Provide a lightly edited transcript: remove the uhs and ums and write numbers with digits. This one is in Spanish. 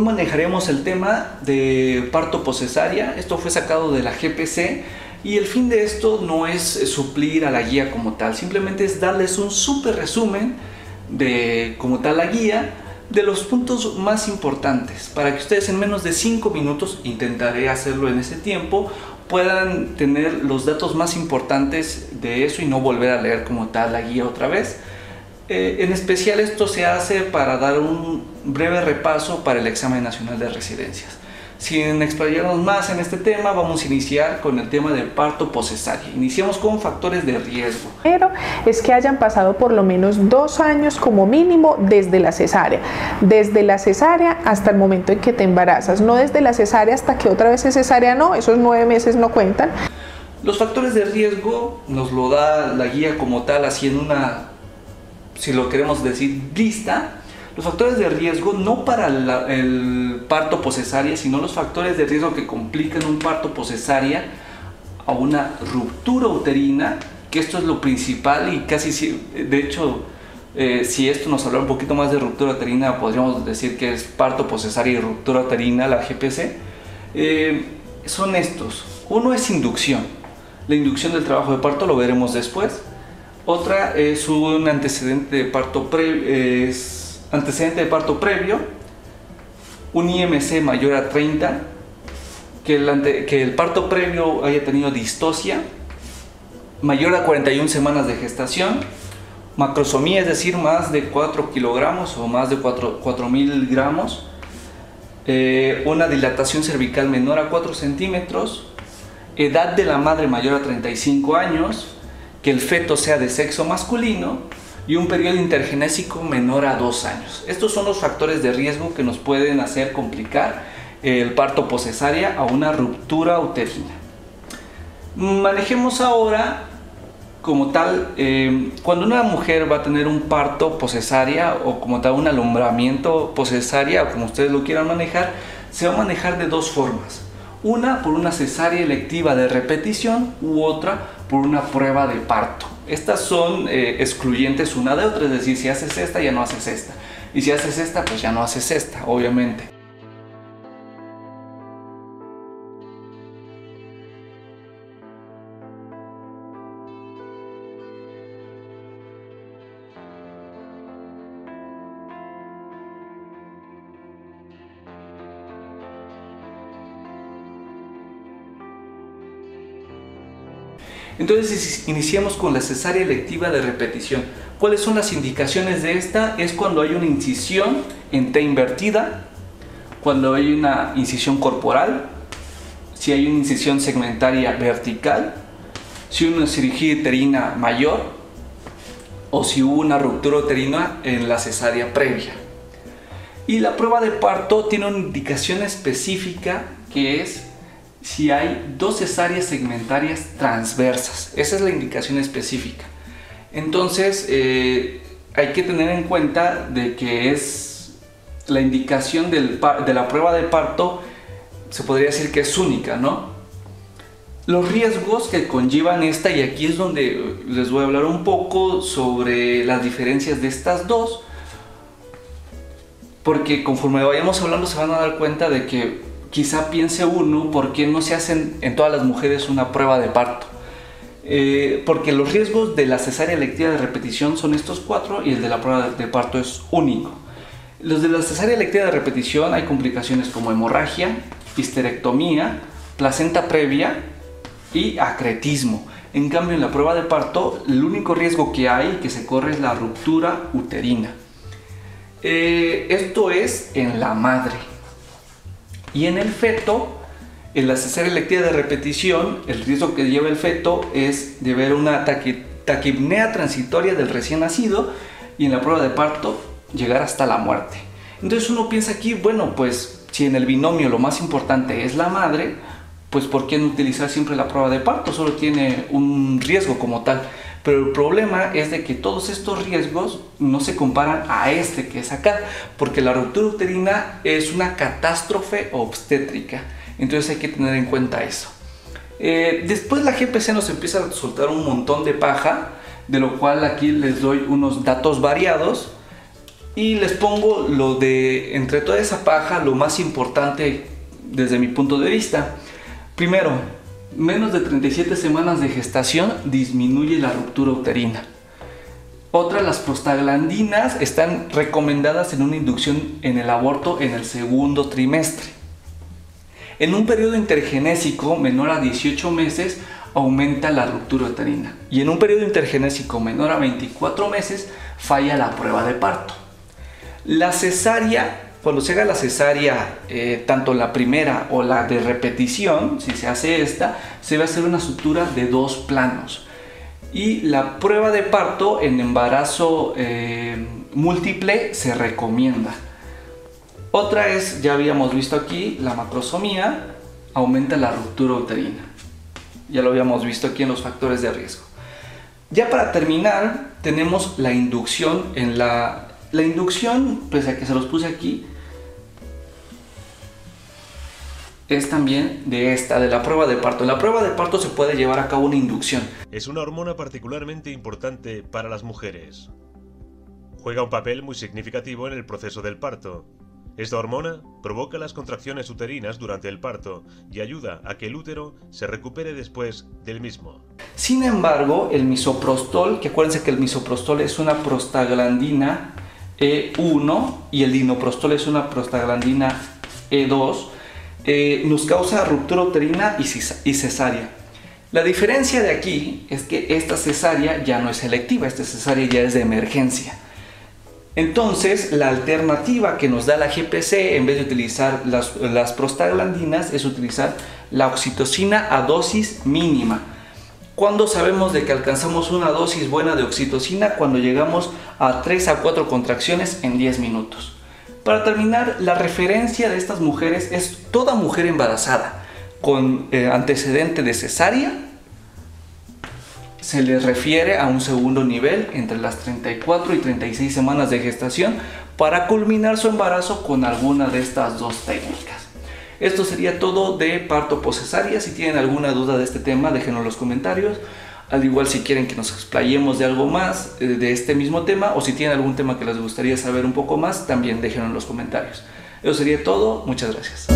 Hoy manejaremos el tema de parto poscesárea. Esto fue sacado de la GPC y el fin de esto no es suplir a la guía como tal, simplemente es darles un súper resumen de como tal la guía, de los puntos más importantes, para que ustedes en menos de 5 minutos, intentaré hacerlo en ese tiempo, puedan tener los datos más importantes de eso y no volver a leer como tal la guía otra vez. En especial esto se hace para dar un breve repaso para el examen nacional de residencias. Sin explayarnos más en este tema, vamos a iniciar con el tema del parto poscesárea. Iniciamos con factores de riesgo. Pero es que hayan pasado por lo menos 2 años como mínimo desde la cesárea. Desde la cesárea hasta el momento en que te embarazas. No desde la cesárea hasta que otra vez es cesárea, no. Esos 9 meses no cuentan. Los factores de riesgo nos lo da la guía como tal, así en una, si lo queremos decir, lista. Los factores de riesgo no para el parto poscesárea, sino los factores de riesgo que complican un parto poscesárea a una ruptura uterina, que esto es lo principal y casi, de hecho, si esto nos habla un poquito más de ruptura uterina, podríamos decir que es parto poscesárea y ruptura uterina, la GPC. Son estos. Uno es inducción. La inducción del trabajo de parto lo veremos después. Otra es un antecedente de parto previo, un IMC mayor a 30, que el parto previo haya tenido distocia, mayor a 41 semanas de gestación, macrosomía, es decir, más de 4 kilogramos o más de 4.000 gramos, una dilatación cervical menor a 4 centímetros, edad de la madre mayor a 35 años, que el feto sea de sexo masculino, y un periodo intergenésico menor a 2 años. Estos son los factores de riesgo que nos pueden hacer complicar el parto poscesárea a una ruptura uterina. Manejemos ahora como tal, cuando una mujer va a tener un parto poscesárea o como tal un alumbramiento poscesárea, o como ustedes lo quieran manejar, se va a manejar de 2 formas. Una por una cesárea electiva de repetición u otra por una prueba de parto. Estas son excluyentes una de otra, es decir, si haces esta ya no haces esta, y si haces esta pues ya no haces esta, obviamente. Entonces iniciamos con la cesárea electiva de repetición. ¿Cuáles son las indicaciones de esta? Es cuando hay una incisión en T invertida, cuando hay una incisión corporal, si hay una incisión segmentaria vertical, si hubo una cirugía uterina mayor o si hubo una ruptura uterina en la cesárea previa. Y la prueba de parto tiene una indicación específica que es si hay 2 cesáreas segmentarias transversas. Esa es la indicación específica. Entonces hay que tener en cuenta de que es la indicación de la prueba de parto, se podría decir que es única, ¿no? Los riesgos que conllevan esta, y aquí es donde les voy a hablar un poco sobre las diferencias de estas dos, porque conforme vayamos hablando se van a dar cuenta de que quizá piense uno, ¿por qué no se hacen en todas las mujeres una prueba de parto? Porque los riesgos de la cesárea electiva de repetición son estos 4 y el de la prueba de parto es único. Los de la cesárea electiva de repetición hay complicaciones como hemorragia, histerectomía, placenta previa y acretismo. En cambio, en la prueba de parto, el único riesgo que hay que se corre es la ruptura uterina. Esto es en la madre. Y en el feto, en la cesárea electiva de repetición, el riesgo que lleva el feto es de ver una taquipnea transitoria del recién nacido, y en la prueba de parto llegar hasta la muerte. Entonces uno piensa aquí, bueno, pues si en el binomio lo más importante es la madre, pues ¿por qué no utilizar siempre la prueba de parto? Solo tiene un riesgo como tal. Pero el problema es de que todos estos riesgos no se comparan a este que es acá, porque la ruptura uterina es una catástrofe obstétrica. Entonces hay que tener en cuenta eso. Después la GPC nos empieza a soltar un montón de paja, de lo cual aquí les doy unos datos variados. Y les pongo lo de, entre toda esa paja, lo más importante desde mi punto de vista. Primero, menos de 37 semanas de gestación disminuye la ruptura uterina. Otra, las prostaglandinas están recomendadas en una inducción en el aborto en el segundo trimestre. En un periodo intergenésico menor a 18 meses aumenta la ruptura uterina. Y en un periodo intergenésico menor a 24 meses falla la prueba de parto. La cesárea, cuando se haga la cesárea, tanto la primera o la de repetición, si se hace esta, se va a hacer una sutura de 2 planos. Y la prueba de parto en embarazo múltiple se recomienda. Otra es, ya habíamos visto aquí, la macrosomía aumenta la ruptura uterina. Ya lo habíamos visto aquí en los factores de riesgo. Ya para terminar, tenemos la inducción. La inducción, pese a que se los puse aquí, es también de la prueba de parto. En la prueba de parto se puede llevar a cabo una inducción. Es una hormona particularmente importante para las mujeres. Juega un papel muy significativo en el proceso del parto. Esta hormona provoca las contracciones uterinas durante el parto y ayuda a que el útero se recupere después del mismo. Sin embargo, el misoprostol, que acuérdense que el misoprostol es una prostaglandina E1 y el dinoprostol es una prostaglandina E2, nos causa ruptura uterina y cesárea. La diferencia de aquí es que esta cesárea ya no es selectiva, esta cesárea ya es de emergencia. Entonces, la alternativa que nos da la GPC, en vez de utilizar las prostaglandinas, es utilizar la oxitocina a dosis mínima. ¿Cuándo sabemos de que alcanzamos una dosis buena de oxitocina? Cuando llegamos a 3 a 4 contracciones en 10 minutos. Para terminar, la referencia de estas mujeres es toda mujer embarazada con antecedente de cesárea. Se les refiere a un segundo nivel entre las 34 y 36 semanas de gestación para culminar su embarazo con alguna de estas dos técnicas. Esto sería todo de parto poscesárea. Si tienen alguna duda de este tema, déjenlo en los comentarios. Al igual, si quieren que nos explayemos de algo más de este mismo tema, o si tienen algún tema que les gustaría saber un poco más, también déjenlo en los comentarios. Eso sería todo. Muchas gracias.